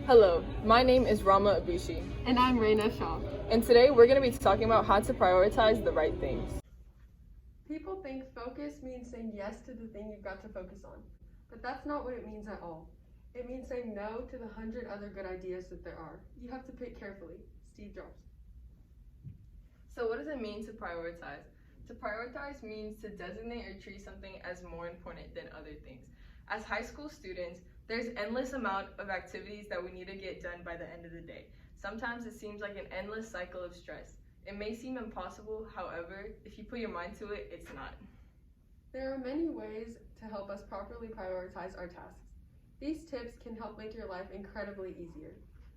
Hello, my name is Rama Abboushi, And I'm Reyna, Shah. and today we're going to be talking about how to prioritize the right things. People think focus means saying yes to the thing you've got to focus on, but that's not what it means at all. It means saying no to the 100 other good ideas that there are. You have to pick carefully. Steve Jobs. So what does it mean to prioritize? To prioritize means to designate or treat something as more important than other things. As high school students, there's endless amount of activities that we need to get done by the end of the day. Sometimes it seems like an endless cycle of stress. It may seem impossible, however, if you put your mind to it, it's not. There are many ways to help us properly prioritize our tasks. These tips can help make your life incredibly easier.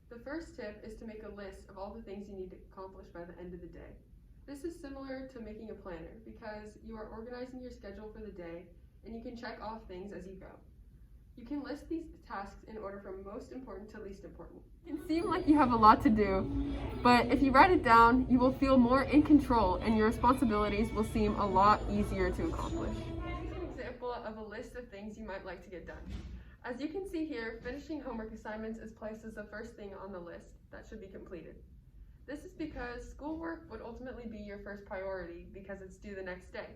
The first tip is to make a list of all the things you need to accomplish by the end of the day. This is similar to making a planner because you are organizing your schedule for the day and you can check off things as you go. You can list these tasks in order from most important to least important. It can seem like you have a lot to do, but if you write it down, you will feel more in control and your responsibilities will seem a lot easier to accomplish. Here's an example of a list of things you might like to get done. As you can see here, finishing homework assignments is placed as the first thing on the list that should be completed. This is because schoolwork would ultimately be your first priority because it's due the next day.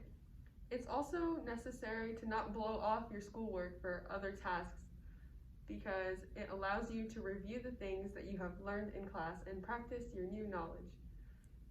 It's also necessary to not blow off your schoolwork for other tasks because it allows you to review the things that you have learned in class and practice your new knowledge.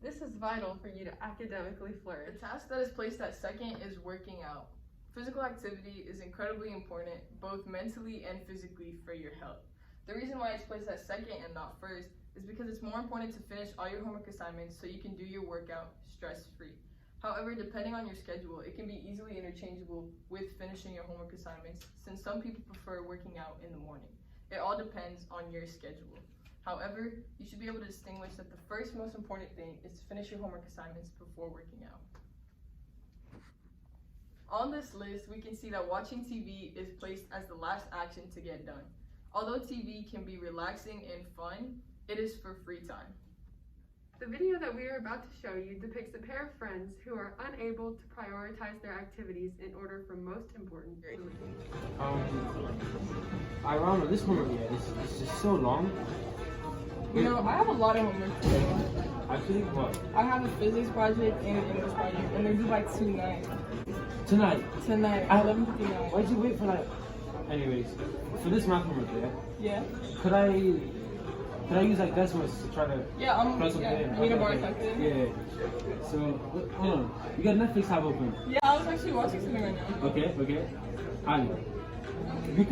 This is vital for you to academically flourish. The task that is placed at second is working out. Physical activity is incredibly important, both mentally and physically, for your health. The reason why it's placed at second and not first is because it's more important to finish all your homework assignments so you can do your workout stress-free. However, depending on your schedule, it can be easily interchangeable with finishing your homework assignments, since some people prefer working out in the morning. It all depends on your schedule. However, you should be able to distinguish that the first most important thing is to finish your homework assignments before working out. On this list, we can see that watching TV is placed as the last action to get done. Although TV can be relaxing and fun, it is for free time. The video that we are about to show you depicts a pair of friends who are unable to prioritize their activities in order from most important to least. Rama, this homework is just so long. You know, I have a lot of homework today. Actually, what? I have a physics project and an English project, and they're due by tonight. Tonight. At 11:59. Why'd you wait for that? Anyways, for this math homework, Yeah. Could I use like decimals to try to plug something in? You need a bar calculator? Yeah. So, hold on. You got Netflix tab open? Yeah, I was actually watching something right now. Okay. We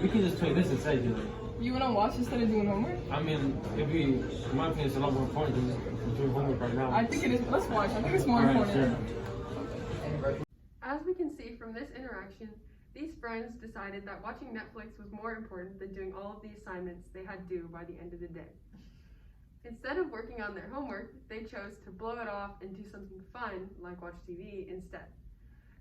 could just play this instead, you know. You wanna watch instead of doing homework? I mean, in my opinion, it's a lot more important than just doing homework right now. I think it is. Let's watch. I think it's more Alright, important. sure. As we can see from this interaction, these friends decided that watching Netflix was more important than doing all of the assignments they had due by the end of the day. Instead of working on their homework, they chose to blow it off and do something fun, like watch TV, instead.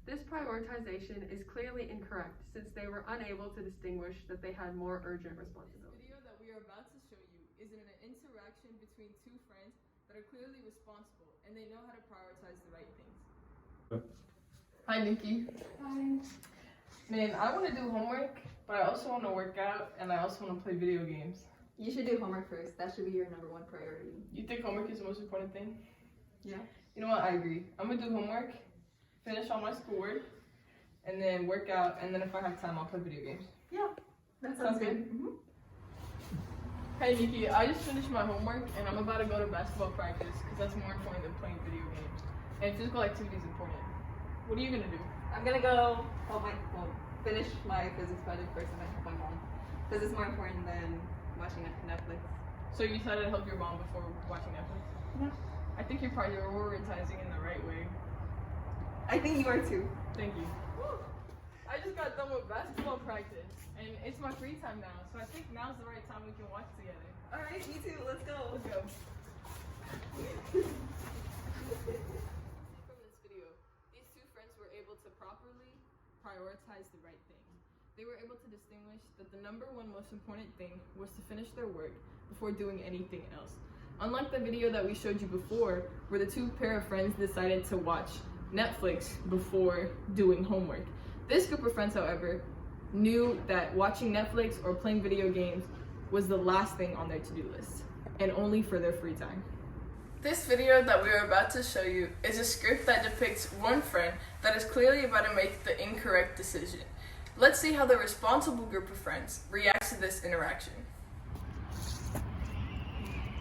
This prioritization is clearly incorrect since they were unable to distinguish that they had more urgent responsibilities. This video that we are about to show you is an interaction between two friends that are clearly responsible and they know how to prioritize the right things. Hi, Nikki. Hi. Man, I want to do homework, but I also want to work out and I also want to play video games. You should do homework first. That should be your number one priority. You think homework is the most important thing? Yeah. You know what? I agree. I'm gonna do homework, finish all my schoolwork, and then work out, and then if I have time, I'll play video games. Yeah. That Sounds good. Mm-hmm. Hey Nikki, I just finished my homework and I'm about to go to basketball practice because that's more important than playing video games. And physical activity is important. What are you gonna do? I'm gonna go finish my physics project first and then help my mom. Because it's more important than watching Netflix. So you decided to help your mom before watching Netflix? Yeah. I think you're prioritizing in the right way. I think you are too. Thank you. I just got done with basketball practice and it's my free time now, so I think now's the right time we can watch together. Alright, me too. Let's go. Let's go. From this video, these two friends were able to properly prioritize the right thing. They were able to distinguish that the number one most important thing was to finish their work before doing anything else. Unlike the video that we showed you before, where the two pair of friends decided to watch Netflix before doing homework. This group of friends, however, knew that watching Netflix or playing video games was the last thing on their to-do list, and only for their free time. This video that we are about to show you is a script that depicts one friend that is clearly about to make the incorrect decision. Let's see how the responsible group of friends reacts to this interaction.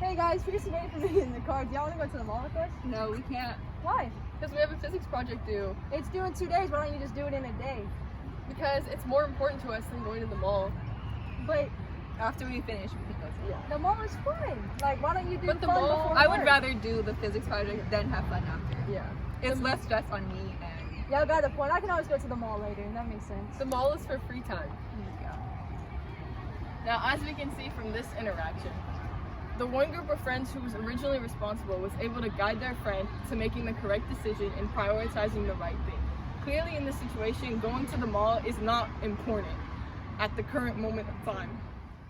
Hey guys, we're just waiting for me in the car. Do y'all want to go to the mall with us? No, we can't. Why? Because we have a physics project due. It's due in 2 days. Why don't you just do it in a day? Because it's more important to us than going to the mall. But After we finish, we can go to the mall is fun. Like, why don't you do But the fun mall- before I would work? rather do the physics project than have fun after. Yeah. It's less stress on me and Y'all got the point. I can always go to the mall later. That makes sense. The mall is for free time. Now, as we can see from this interaction, the one group of friends who was originally responsible was able to guide their friend to making the correct decision and prioritizing the right thing. Clearly in this situation, going to the mall is not important at the current moment of time.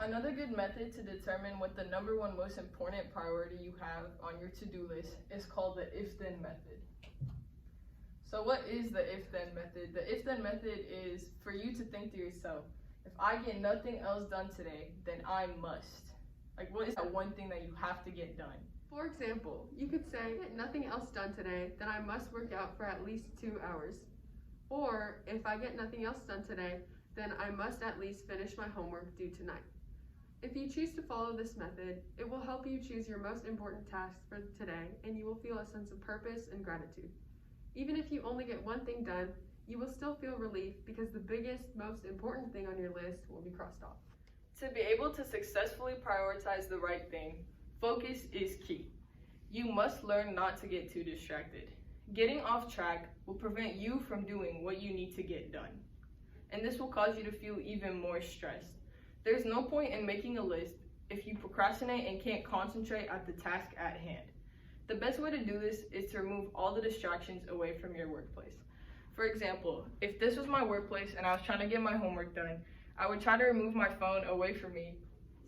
Another good method to determine what the number one most important priority you have on your to-do list is called the if-then method. So what is the if-then method? The if-then method is for you to think to yourself, if I get nothing else done today, then I must. Like, what is that one thing that you have to get done? For example, you could say, get nothing else done today, then I must work out for at least 2 hours. Or, if I get nothing else done today, then I must at least finish my homework due tonight. If you choose to follow this method, it will help you choose your most important tasks for today, and you will feel a sense of purpose and gratitude. Even if you only get one thing done, you will still feel relief because the biggest, most important thing on your list will be crossed off. To be able to successfully prioritize the right thing, focus is key. You must learn not to get too distracted. Getting off track will prevent you from doing what you need to get done. And this will cause you to feel even more stressed. There's no point in making a list if you procrastinate and can't concentrate at the task at hand. The best way to do this is to remove all the distractions away from your workplace. For example, if this was my workplace and I was trying to get my homework done, I would try to remove my phone away from me,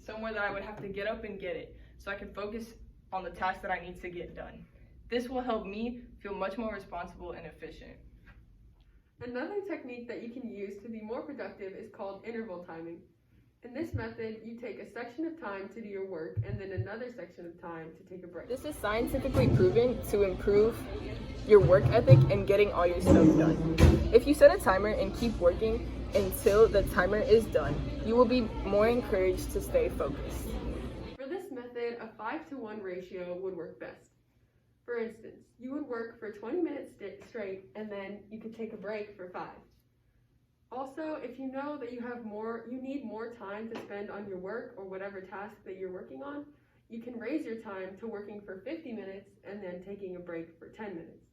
somewhere that I would have to get up and get it, so I can focus on the task that I need to get done. This will help me feel much more responsible and efficient. Another technique that you can use to be more productive is called interval timing. In this method, you take a section of time to do your work and then another section of time to take a break. This is scientifically proven to improve your work ethic and getting all your stuff done. If you set a timer and keep working until the timer is done, you will be more encouraged to stay focused. For this method, a 5-to-1 ratio would work best. For instance, you would work for 20 minutes straight and then you could take a break for 5. Also, if you know that you need more time to spend on your work or whatever task that you're working on, you can raise your time to working for 50 minutes and then taking a break for 10 minutes.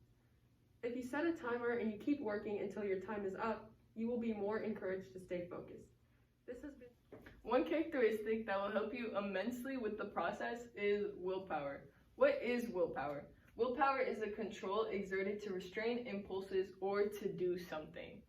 If you set a timer and you keep working until your time is up, you will be more encouraged to stay focused. This has been one characteristic that will help you immensely with the process is willpower. What is willpower? Willpower is a control exerted to restrain impulses or to do something.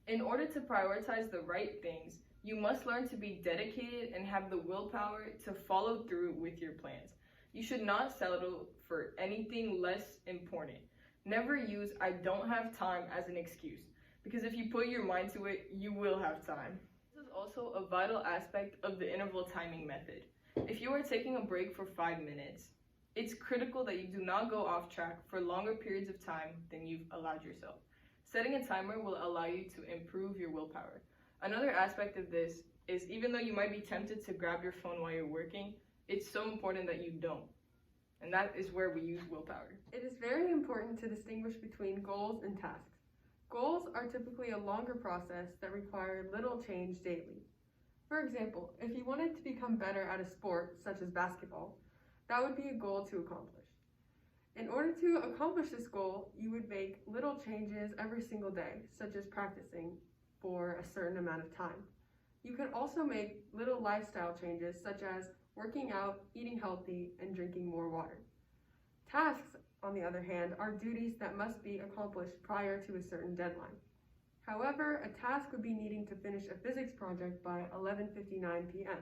In order to prioritize the right things, you must learn to be dedicated and have the willpower to follow through with your plans. You should not settle for anything less important. Never use "I don't have time" as an excuse, because if you put your mind to it, you will have time. This is also a vital aspect of the interval timing method. If you are taking a break for 5 minutes, it's critical that you do not go off track for longer periods of time than you've allowed yourself. Setting a timer will allow you to improve your willpower. Another aspect of this is, even though you might be tempted to grab your phone while you're working, it's so important that you don't. And that is where we use willpower. It is very important to distinguish between goals and tasks. Goals are typically a longer process that require little change daily. For example, if you wanted to become better at a sport, such as basketball, that would be a goal to accomplish. In order to accomplish this goal, you would make little changes every single day, such as practicing for a certain amount of time. You could also make little lifestyle changes, such as working out, eating healthy, and drinking more water. Tasks, on the other hand, are duties that must be accomplished prior to a certain deadline. However, a task would be needing to finish a physics project by 11:59 p.m.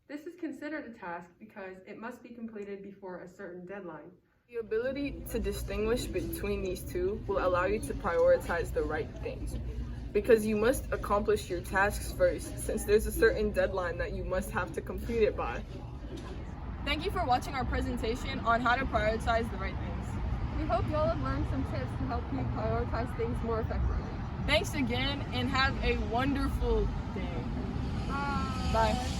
This is considered a task because it must be completed before a certain deadline. The ability to distinguish between these two will allow you to prioritize the right things. because you must accomplish your tasks first, since there's a certain deadline that you must have to complete it by. Thank you for watching our presentation on how to prioritize the right things. We hope y'all have learned some tips to help you prioritize things more effectively. Thanks again, and have a wonderful day. Bye. Bye.